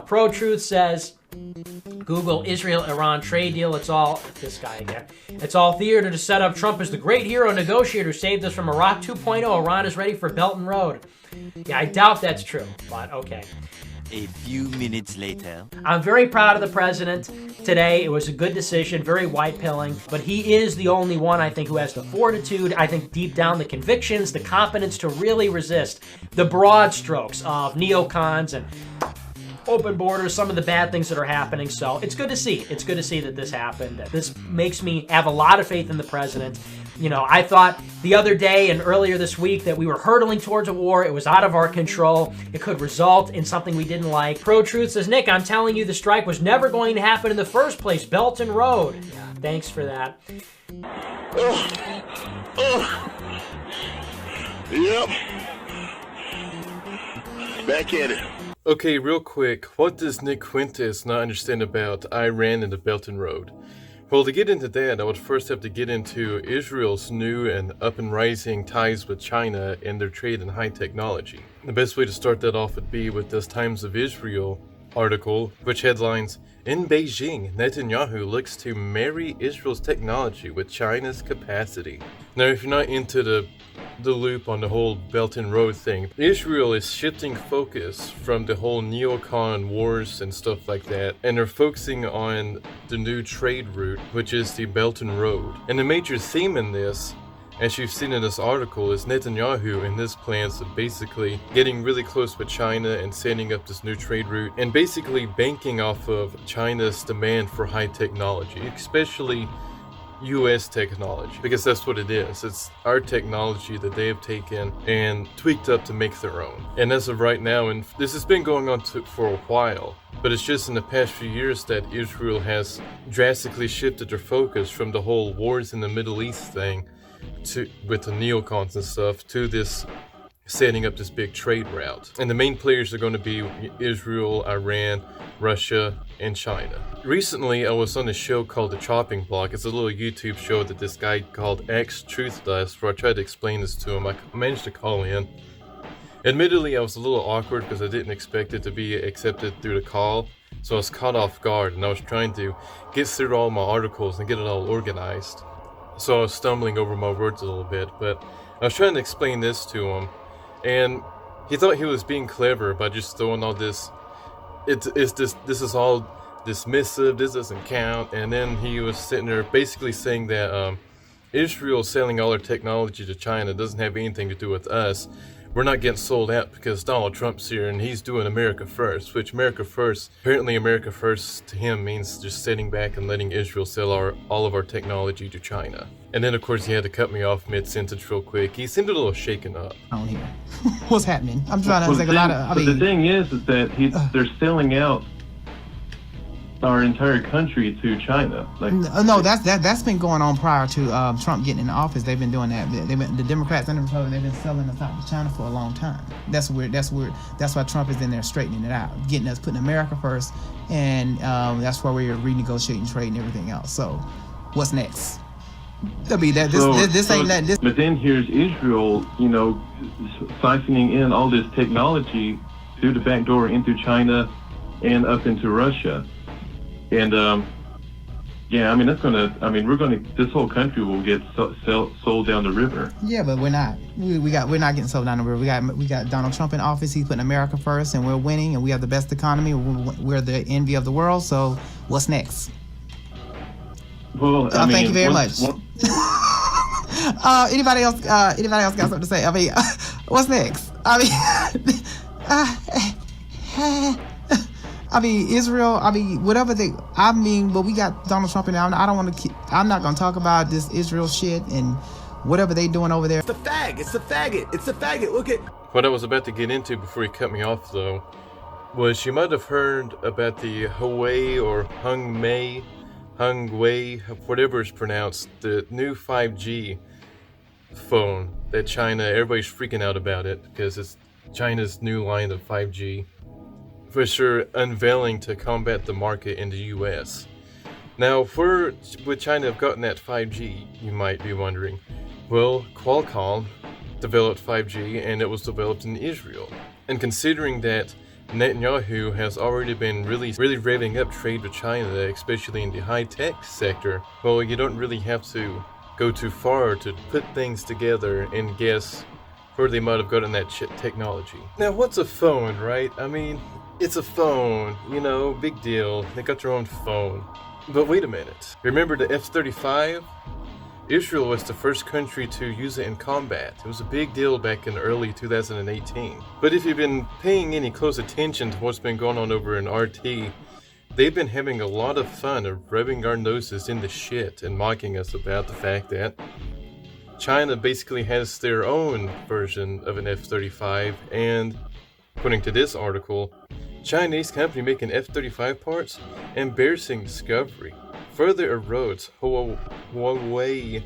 Pro Truth says, Google Israel-Iran trade deal. It's all, this guy again. It's all theater to set up Trump as the great hero negotiator who saved us from Iraq 2.0. Iran is ready for Belt and Road. Yeah, I doubt that's true, but okay. A few minutes later. I'm very proud of the president today. It was a good decision, very white-pilling, but he is the only one, I think, who has the fortitude, I think deep down the convictions, the competence to really resist the broad strokes of neocons and open borders, some of the bad things that are happening. So it's good to see. It's good to see that this happened. This makes me have a lot of faith in the president. You know, I thought the other day and earlier this week that we were hurtling towards a war. It was out of our control. It could result in something we didn't like. Pro Truth says, Nick, I'm telling you the strike was never going to happen in the first place. Belt and Road. Yeah, thanks for that. Yep. Back at it. Okay, real quick, what does Nick Fuentes not understand about Iran and the Belt and Road? Well, to get into that, I would first have to get into Israel's new and up-and-rising ties with China and their trade in high technology. The best way to start that off would be with this Times of Israel article, which headlines, "In Beijing, Netanyahu looks to marry Israel's technology with China's capacity." Now, if you're not into the loop on the whole Belt and Road thing, Israel is shifting focus from the whole neocon wars and stuff like that, and they're focusing on the new trade route, which is the Belt and Road. And the major theme in this, as you've seen in this article, is Netanyahu and his plans of basically getting really close with China and setting up this new trade route, and basically banking off of China's demand for high technology, especially US technology, because that's what it is. It's our technology that they have taken and tweaked up to make their own. And as of right now, and this has been going on for a while, but it's just in the past few years that Israel has drastically shifted their focus from the whole wars in the Middle East thing with the neocons and stuff to this setting up this big trade route. And the main players are going to be Israel, Iran, Russia, and China. Recently, I was on a show called The Chopping Block. It's a little YouTube show that this guy called X Truth does, where I tried to explain this to him. I managed to call in. Admittedly, I was a little awkward because I didn't expect it to be accepted through the call, so I was caught off guard, and I was trying to get through all my articles and get it all organized. So I was stumbling over my words a little bit, but I was trying to explain this to him, and he thought he was being clever by just throwing all this. This is all dismissive. This doesn't count. And then he was sitting there basically saying that Israel selling all our technology to China doesn't have anything to do with us. We're not getting sold out because Donald Trump's here and he's doing America first, which America first, apparently America first to him means just sitting back and letting Israel sell all of our technology to China. And then of course he had to cut me off mid-sentence real quick. He seemed a little shaken up. On here. What's happening? I'm trying to take a lot of, the thing is that they're selling out our entire country to China. Like, no, that's been going on prior to Trump getting in office. They've been doing that. The Democrats and the Republicans, they've been selling us out to China for a long time. That's why Trump is in there straightening it out, getting us, putting America first, and that's why we're renegotiating trade and everything else. So, what's next? This ain't that. But then here's Israel, siphoning in all this technology through the back door into China and up into Russia. And this whole country will get sold down the river. Yeah, but we're not. We're not getting sold down the river. We got Donald Trump in office. He's putting America first, and we're winning, and we have the best economy. We're the envy of the world. So what's next? Well, thank you very much. Anybody else got something to say? I mean, what's next? Israel. But we got Donald Trump in there. I'm not gonna talk about this Israel shit and whatever they doing over there. It's the faggot. Look at. What I was about to get into before he cut me off, though, was you might have heard about the Huawei or Hungwei, whatever it's pronounced, the new 5G phone that China, everybody's freaking out about it because it's China's new line of 5G, which they're unveiling to combat the market in the US. Now, would China have gotten that 5G, you might be wondering? Well, Qualcomm developed 5G and it was developed in Israel. And considering that Netanyahu has already been really revving up trade with China, especially in the high-tech sector. Well, you don't really have to go too far to put things together and guess where they might have gotten that technology. Now, what's a phone, right? I mean, it's a phone, you know, big deal. They got their own phone. But wait a minute. Remember the F-35? Israel was the first country to use it in combat. It was a big deal back in early 2018. But if you've been paying any close attention to what's been going on over in RT, they've been having a lot of fun of rubbing our noses in the shit and mocking us about the fact that China basically has their own version of an F-35, and according to this article, Chinese company making F-35 parts, embarrassing discovery, further erodes Huawei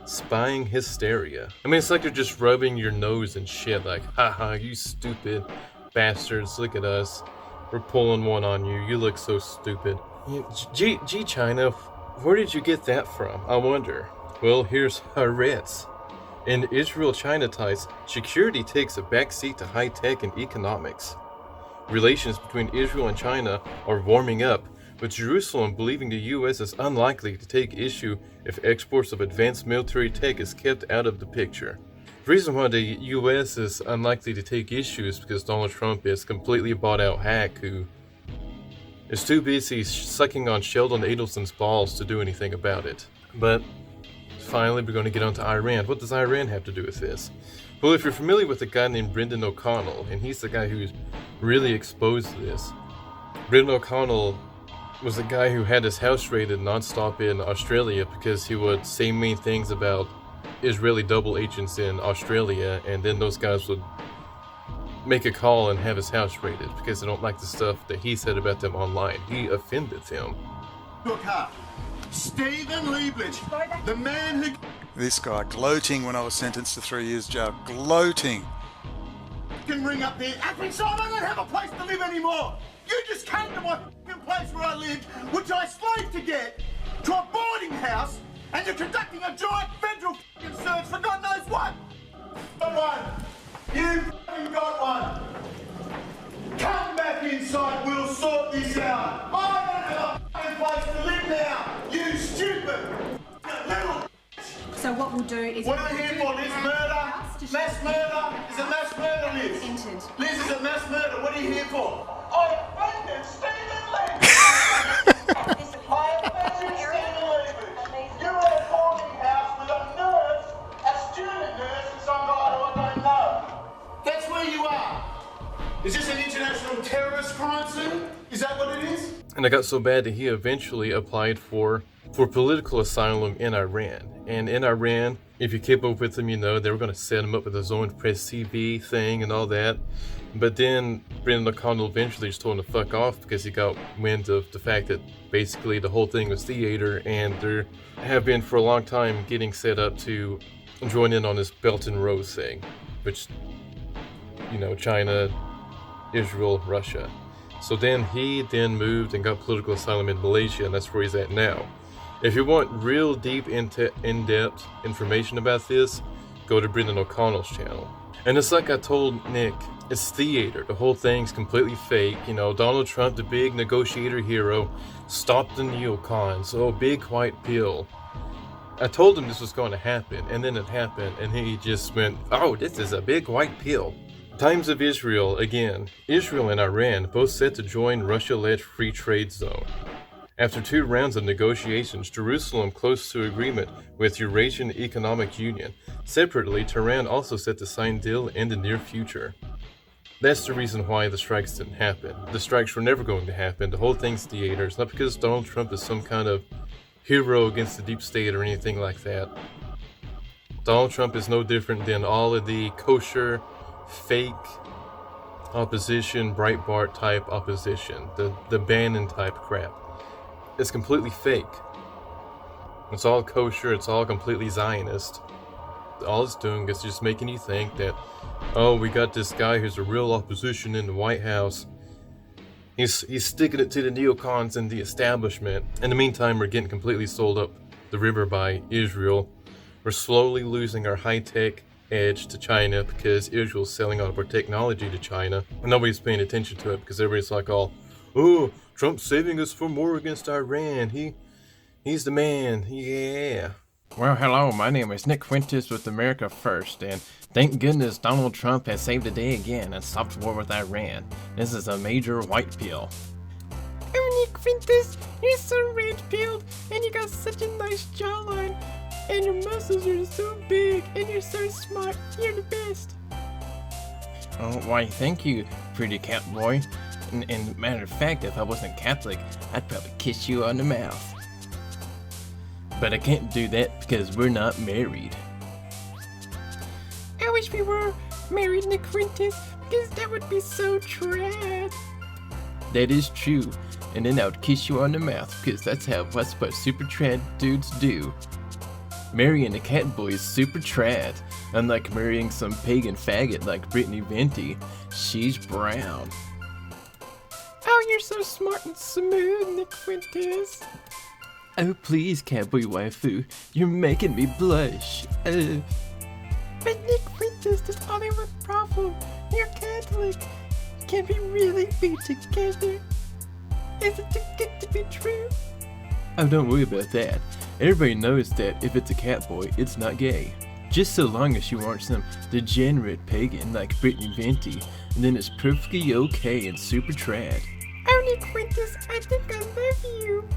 spying hysteria. I mean, it's like they're just rubbing your nose and shit, like, haha, you stupid bastards, look at us, we're pulling one on you, you look so stupid. Gee, China, where did you get that from, I wonder? Well, here's Haaretz. In Israel-China ties, security takes a backseat to high-tech and economics. Relations between Israel and China are warming up, with Jerusalem believing the U.S. is unlikely to take issue if exports of advanced military tech is kept out of the picture. The reason why the U.S. is unlikely to take issue is because Donald Trump is completely bought-out hack who is too busy sucking on Sheldon Adelson's balls to do anything about it. But finally, we're going to get on to Iran. What does Iran have to do with this? Well, if you're familiar with a guy named Brendan O'Connell, and he's the guy who's really exposed this. Brendan O'Connell was a guy who had his house raided nonstop in Australia because he would say mean things about Israeli double agents in Australia, and then those guys would make a call and have his house raided because they don't like the stuff that he said about them online. He offended them. Look up. Stephen Lieblich, the man who... This guy gloating when I was sentenced to 3 years jail. Gloating. can ring up there. So I don't have a place to live anymore. You just came to my place where I lived, which I slaved to get, to a boarding house, and you're conducting a giant federal search for God knows what. Got one. You got one. Come back inside, we'll sort this out. I don't have a place to live now, you stupid little... So what we'll do is... What are we here for, Liz? Murder? Mass murder? Is it mass murder, Liz? Entered. Liz, is it mass murder? What are you here for? I offended Stephen Levy! I offended Stephen Levy! You're at a boarding house with a nurse, a student nurse, and some guy who I don't know. That's where you are. Is this an international terrorist crime scene? Is that what it is? And it got so bad that he eventually applied for political asylum in Iran. And in Iran, if you keep up with him, you know, they were going to set him up with his own press CV thing and all that. But then Brendan O'Connell eventually just told him to fuck off because he got wind of the fact that basically the whole thing was theater, and there have been for a long time getting set up to join in on this Belt and Road thing, which, you know, China, Israel, Russia. So then he moved and got political asylum in Malaysia, and that's where he's at now. If you want real deep, in-depth information about this, go to Brendan O'Connell's channel. And it's like I told Nick, it's theater. The whole thing's completely fake. You know, Donald Trump, the big negotiator hero, stopped the neocons. Oh, big white pill. I told him this was going to happen, and then it happened, and he just went, oh, this is a big white pill. Times of Israel, again. Israel and Iran both set to join Russia-led free trade zone. After 2 rounds of negotiations, Jerusalem close to agreement with Eurasian Economic Union. Separately, Tehran also set to sign deal in the near future. That's the reason why the strikes didn't happen. The strikes were never going to happen. The whole thing's theater. It's not because Donald Trump is some kind of hero against the deep state or anything like that. Donald Trump is no different than all of the kosher, fake opposition, Breitbart type opposition, the Bannon type crap. It's completely fake. It's all kosher, it's all completely Zionist. All it's doing is just making you think that, oh, we got this guy who's a real opposition in the White House. He's sticking it to the neocons and the establishment. In the meantime, we're getting completely sold up the river by Israel. We're slowly losing our high-tech, edge to China because Israel's selling all of our technology to China. And nobody's paying attention to it because everybody's like all, oh, Trump's saving us from war against Iran. He's the man. Yeah. Well, hello, my name is Nick Fuentes with America First, and thank goodness Donald Trump has saved the day again and stopped war with Iran. This is a major white pill. Oh, Nick Fuentes, you're so red-pilled, and you got such a nice jawline, and your muscles are so big, and you're so smart. You're the best. Oh, why, thank you, pretty cat boy. And matter of fact, if I wasn't Catholic, I'd probably kiss you on the mouth. But I can't do that because we're not married. I wish we were married, Nick Fuentes, because that would be so trad. That is true, and then I would kiss you on the mouth because that's what super trad dudes do. Marrying a cat boy is super trad, unlike marrying some pagan faggot like Brittany Venti. She's brown. Oh, you're so smart and smooth, Nick Fuentes. Oh, please, Catboy Waifu, you're making me blush. But Nick Fuentes, there's only one problem. You're Catholic. Can we really be together? Is it too good to be true? Oh, don't worry about that. Everybody knows that if it's a catboy, it's not gay. Just so long as you aren't some degenerate pagan like Brittany Venti, and then it's perfectly okay and super trad. Oh, Nick Fuentes, I think I love you.